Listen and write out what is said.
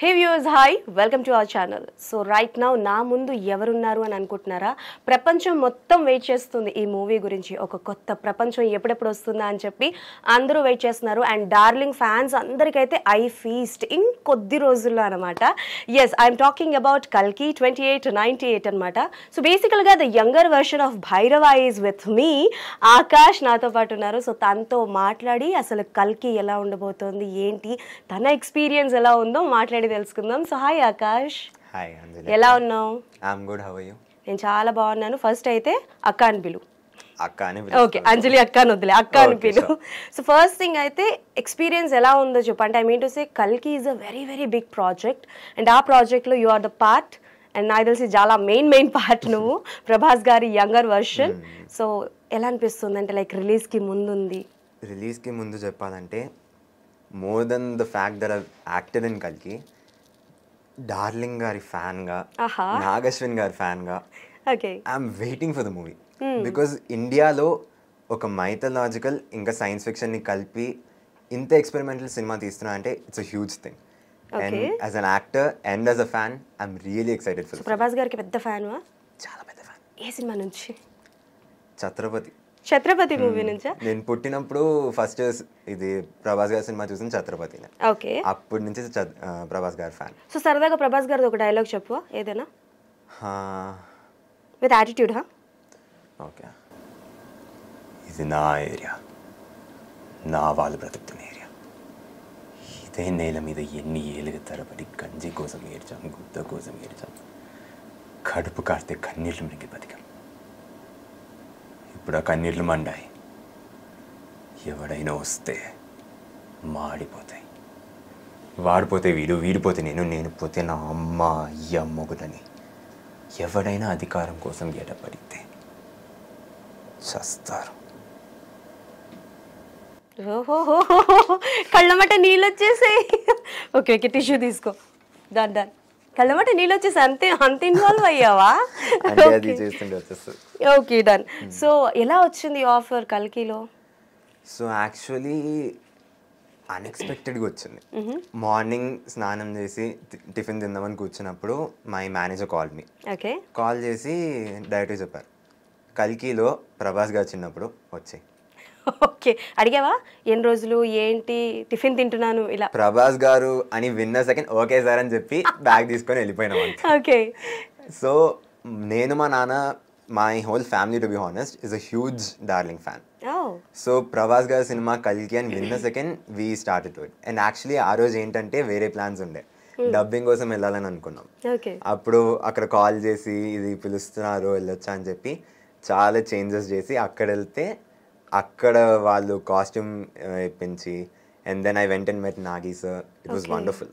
Hey viewers, hi, welcome to our channel. So right now నా ముందు ఎవరున్నారు అని అనుకుంటున్నారా? ప్రపంచం మొత్తం వెయిట్ చేస్తుంది ఈ మూవీ గురించి. ఒక కొత్త ప్రపంచం ఎప్పుడెప్పుడు వస్తుందా అని చెప్పి అందరూ వెయిట్ చేస్తున్నారు. అండ్ డార్లింగ్ ఫ్యాన్స్ అందరికైతే ఐ ఫీస్ట్ ఇంకొద్ది రోజుల్లో అనమాట. ఎస్, ఐఎమ్ టాకింగ్ అబౌట్ కల్కి 2898 అనమాట. సో బేసికల్గా the younger version of Bhairava is with me. Akash నాతో పాటు ఉన్నారు. సో తనతో మాట్లాడి అసలు కల్కి ఎలా ఉండబోతోంది, ఏంటి, తన ఎక్స్పీరియన్స్ ఎలా ఉందో మాట్లాడి తెలుసుకుందాం. So hi Akash. Hi Anjali. ఎలా ఉన్నావు? I'm good. How are you? నేను చాలా బాగున్నాను. ఫస్ట్ అయితే అక్క అని పిలు. అక్క అని ఓకే, అంజలి అక్క అని వద్దులే, అక్క అని పిలు. సో ఫస్ట్ థింగ్ అయితే ఎక్స్పీరియన్స్ ఎలా ఉందో చెప్పు. అంటే ఐ మీన్ టు సే కల్కి is a very very big project and ఆ ప్రాజెక్ట్లో you are the part and నాకు తెలిసి చాలా మెయిన్ పార్ట్ నువ్వు, ప్రభాస్ గారి యంగర్ వర్షన్. సో ఎలా అనిపిస్తుంది అంటే లైక్ రిలీజ్కి ముందుంది? రిలీజ్కి ముందు చెప్పాలంటే more than the fact that I acted in కల్కి, డార్లింగ్ గారి ఫ్యాన్గా, నాగశ్విన్ గారి ఫ్యాన్గా okay I'm waiting for the movie. Because ఇండియాలో ఒక మైథలాజికల్ ఇంకా సైన్స్ ఫిక్షన్ని కలిపి ఇంత ఎక్స్పెరిమెంటల్ సినిమా తీస్తున్నా అంటే it's a huge thing. And as an actor and as a fan I'm really excited for. Prabhas గారికి పెద్ద ఫ్యాన్? చాలా పెద్ద ఫ్యాన్. ఏ సినిమా నుంచి? ఛత్రపతి మూవీ నుంచా? నేను పుట్టినప్పుడు ఫస్ట్ ఇది ప్రభాస్ గారి సినిమా చూసిన ఛత్రపతి. ఓకే, అప్పటి నుంచి ప్రభాస్ గారి ఫ్యాన్. సో సరదాగా ప్రభాస్ గారిది ఒక డైలాగ్ చెప్పు ఏదైనా విత్ యాటిట్యూడ్. ఓకే, ఇది నా ఏరియా, నా వాళ్ళు బ్రతుకుతున్న ఏరియా. ఇదే నేల మీద ఎన్ని ఏళ్ళకి తరబడి గంజి కోసం ఏడ్చాం, గుద్ద కోసం ఏడ్చాం, కడుపు కాడితే కన్నీళ్ళు మింగి బతికాం. ఇప్పుడు ఆ కన్నీళ్ళు మండాయి. ఎవడైనా వస్తే మాడిపోతాయి. వాడిపోతే వీడు, వీడిపోతే నేను, నేను పోతే నా అమ్మ అయ్య మొగులని. ఎవడైనా అధికారం కోసం గేటపడితే చస్తారు. ఓహో, కళ్ళమట నీళ్ళు వచ్చేసాయి. ఓకే ఓకే, టిష్యూ తీసుకో. డన్. కళ్ళమట నీళ్ళు వచ్చేసి అంత ఇన్వాల్వ్ అయ్యావా? Okay done. సో ఎలా వచ్చింది ఆఫర్ కల్కిలో? సో యాక్చువల్లీ అన్ఎక్స్పెక్టెడ్గా వచ్చింది. మార్నింగ్ స్నానం చేసి టిఫిన్ తిందామని కూర్చున్నప్పుడు మై మేనేజర్ కాల్ చేసి డైరెక్ట్గా చెప్పారు, కల్కిలో ప్రభాస్ గారు చిన్నప్పుడు వచ్చాయి. ఓకే, అడిగావా ఎన్ని రోజులు ఏంటి టిఫిన్ తింటున్నాను ఇలా? ప్రభాస్ గారు అని విన్న సెకండ్ ఓకే సార్ అని చెప్పి బ్యాగ్ తీసుకొని వెళ్ళిపోయినాం. ఓకే, సో నేను మా నాన్న, my whole family to be honest is a huge darling fan. So Prabhas గారి సినిమా కల్కి అని విన్న second we started to it. And actually ఆ రోజు ఏంటంటే వేరే ప్లాన్స్ ఉండే, డబ్బింగ్ కోసం వెళ్ళాలని అనుకున్నాం. అప్పుడు అక్కడ కాల్ చేసి ఇది పిలుస్తున్నారు వెళ్ళొచ్చా అని చెప్పి చాలా చేంజెస్ చేసి అక్కడ వెళ్తే అక్కడ వాళ్ళు కాస్ట్యూమ్ ఇప్పించి, and then I went and met Nagi sir. It was wonderful.